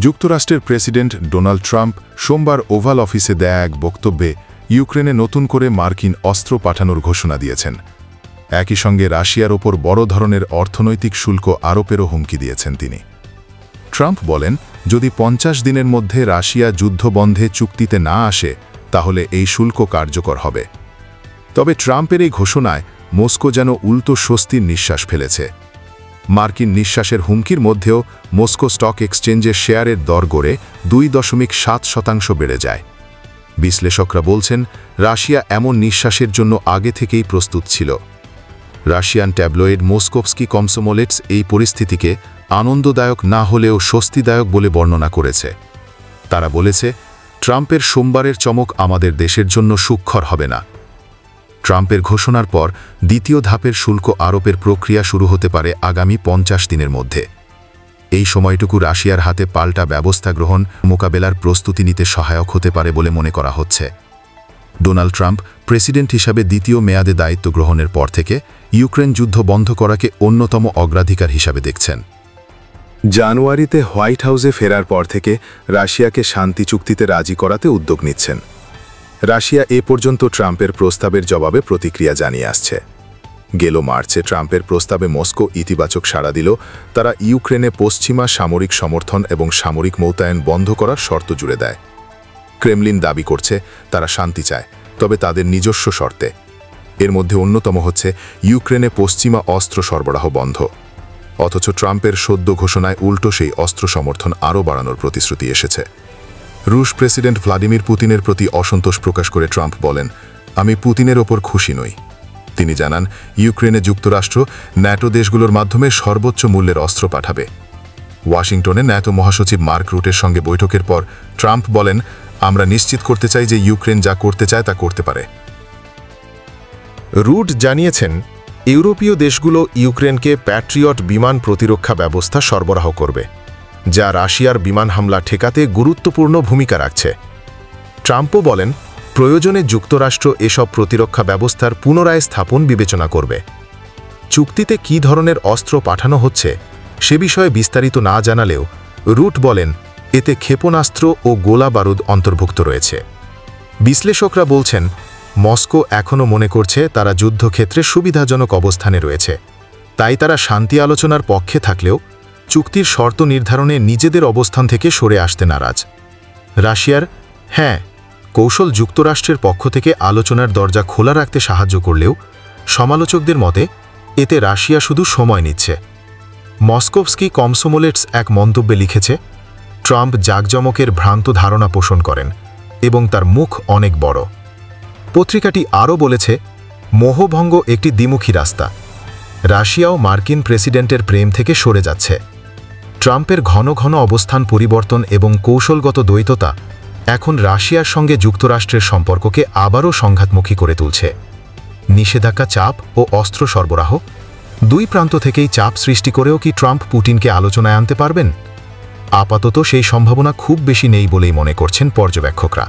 যুক্তরাষ্ট্রের president Donald Trump সোমবার oval অফিসে দেয়া এক বক্তব্যে ইউক্রেনে নতুন করে মার্কিন অস্ত্র পাঠানোর ঘোষণা দিয়েছেন। একই সঙ্গে রাশিয়ার ওপর বড় ধরনের অর্থনৈতিক শুল্ক আরোপেরও হুমকি দিয়েছেন তিনি। ট্রাম্প বলেন, যদি 50 দিনের মধ্যে রাশিয়া যুদ্ধবন্ধে চুক্তিতে না আসে তাহলে এই শুল্ক কার্যকর হবে। তবে ট্রাম্পের এই ঘোষণায় মস্কো যেন উল্টো স্বস্তির নিঃশ্বাস ফেলেছে। মার্কিন নিঃশ্বাসের হুমকির মধ্যেও মস্কো স্টক এক্সচেঞ্জের শেয়ারের দর গড়ে 2.7% বেড়ে যায়। বিশ্লেষকরা বলছেন, রাশিয়া এমন নিঃশ্বাসের জন্য আগে থেকেই প্রস্তুত ছিল। রাশিয়ান ট্যাবলয়েড মস্কোভস্কি কমসোমোলেটস এই পরিস্থিতিকে আনন্দদায়ক না হলেও স্বস্তিদায়ক বলে বর্ণনা করেছে। তারা বলেছে, ট্রাম্পের সোমবারের চমক আমাদের দেশের জন্য সুখকর হবে না। ট্রাম্পের ঘোষণার পর দ্বিতীয় ধাপের শুল্ক আরোপের প্রক্রিয়া শুরু হতে পারে আগামী 50 দিনের মধ্যে। এই সময়টুকু রাশিয়ার হাতে পাল্টা ব্যবস্থা গ্রহণ মোকাবেলার প্রস্তুতি নিতে সহায়ক হতে পারে বলে মনে করা হচ্ছে। ডোনাল্ড ট্রাম্প প্রেসিডেন্ট হিসাবে দ্বিতীয় মেয়াদে দায়িত্ব গ্রহণের পর থেকে ইউক্রেন যুদ্ধ বন্ধ করাকে অন্যতম অগ্রাধিকার হিসাবে দেখছেন। জানুয়ারিতে হোয়াইট হাউসে ফেরার পর থেকে রাশিয়াকে শান্তি চুক্তিতে রাজি করাতে উদ্যোগ নিচ্ছেন। রাশিয়া এ পর্যন্ত ট্রাম্পের প্রস্তাবের জবাবে প্রতিক্রিয়া জানিয়ে আসছে। গেল মার্চে ট্রাম্পের প্রস্তাবে মস্কো ইতিবাচক সাড়া দিল। তারা ইউক্রেনে পশ্চিমা সামরিক সমর্থন এবং সামরিক মোতায়েন বন্ধ করার শর্ত জুড়ে দেয়। ক্রেমলিন দাবি করছে তারা শান্তি চায়, তবে তাদের নিজস্ব শর্তে। এর মধ্যে অন্যতম হচ্ছে ইউক্রেনে পশ্চিমা অস্ত্র সরবরাহ বন্ধ। অথচ ট্রাম্পের সদ্য ঘোষণায় উল্টো সেই অস্ত্র সমর্থন আরও বাড়ানোর প্রতিশ্রুতি এসেছে। রুশ প্রেসিডেন্ট ভ্লাদিমির পুতিনের প্রতি অসন্তোষ প্রকাশ করে ট্রাম্প বলেন, আমি পুতিনের ওপর খুশি নই। তিনি জানান, ইউক্রেনে যুক্তরাষ্ট্র ন্যাটো দেশগুলোর মাধ্যমে সর্বোচ্চ মূল্যের অস্ত্র পাঠাবে। ওয়াশিংটনে ন্যাটো মহাসচিব মার্ক রুটের সঙ্গে বৈঠকের পর ট্রাম্প বলেন, আমরা নিশ্চিত করতে চাই যে ইউক্রেন যা করতে চায় তা করতে পারে। রুট জানিয়েছেন, ইউরোপীয় দেশগুলো ইউক্রেনকে প্যাট্রিয়ট বিমান প্রতিরক্ষা ব্যবস্থা সরবরাহ করবে, যা রাশিয়ার বিমান হামলা ঠেকাতে গুরুত্বপূর্ণ ভূমিকা রাখছে। ট্রাম্পও বলেন, প্রয়োজনে যুক্তরাষ্ট্র এসব প্রতিরক্ষা ব্যবস্থার পুনরায় স্থাপন বিবেচনা করবে। চুক্তিতে কী ধরনের অস্ত্র পাঠানো হচ্ছে সে বিষয়ে বিস্তারিত না জানালেও রুট বলেন, এতে ক্ষেপণাস্ত্র ও গোলা বারুদ অন্তর্ভুক্ত রয়েছে। বিশ্লেষকরা বলছেন, মস্কো এখনও মনে করছে তারা যুদ্ধক্ষেত্রে সুবিধাজনক অবস্থানে রয়েছে, তাই তারা শান্তি আলোচনার পক্ষে থাকলেও চুক্তির শর্ত নির্ধারণে নিজেদের অবস্থান থেকে সরে আসতে নারাজ। রাশিয়ার কৌশল যুক্তরাষ্ট্রের পক্ষ থেকে আলোচনার দরজা খোলা রাখতে সাহায্য করলেও সমালোচকদের মতে এতে রাশিয়া শুধু সময় নিচ্ছে। মস্কোভস্কি কমসোমোলেটস এক মন্তব্যে লিখেছে, ট্রাম্প জাঁকজমকের ভ্রান্ত ধারণা পোষণ করেন এবং তার মুখ অনেক বড়। পত্রিকাটি আরও বলেছে, মোহভঙ্গ একটি দ্বিমুখী রাস্তা। রাশিয়াও মার্কিন প্রেসিডেন্টের প্রেম থেকে সরে যাচ্ছে। ট্রাম্পের ঘন ঘন অবস্থান পরিবর্তন এবং কৌশলগত দ্বৈততা এখন রাশিয়ার সঙ্গে যুক্তরাষ্ট্রের সম্পর্ককে আবারও সংঘাতমুখী করে তুলছে। নিষেধাজ্ঞা, চাপ ও অস্ত্র সরবরাহ দুই প্রান্ত থেকেই চাপ সৃষ্টি করেও কি ট্রাম্প পুতিনকে আলোচনায় আনতে পারবেন? আপাতত সেই সম্ভাবনা খুব বেশি নেই বলেই মনে করছেন পর্যবেক্ষকরা।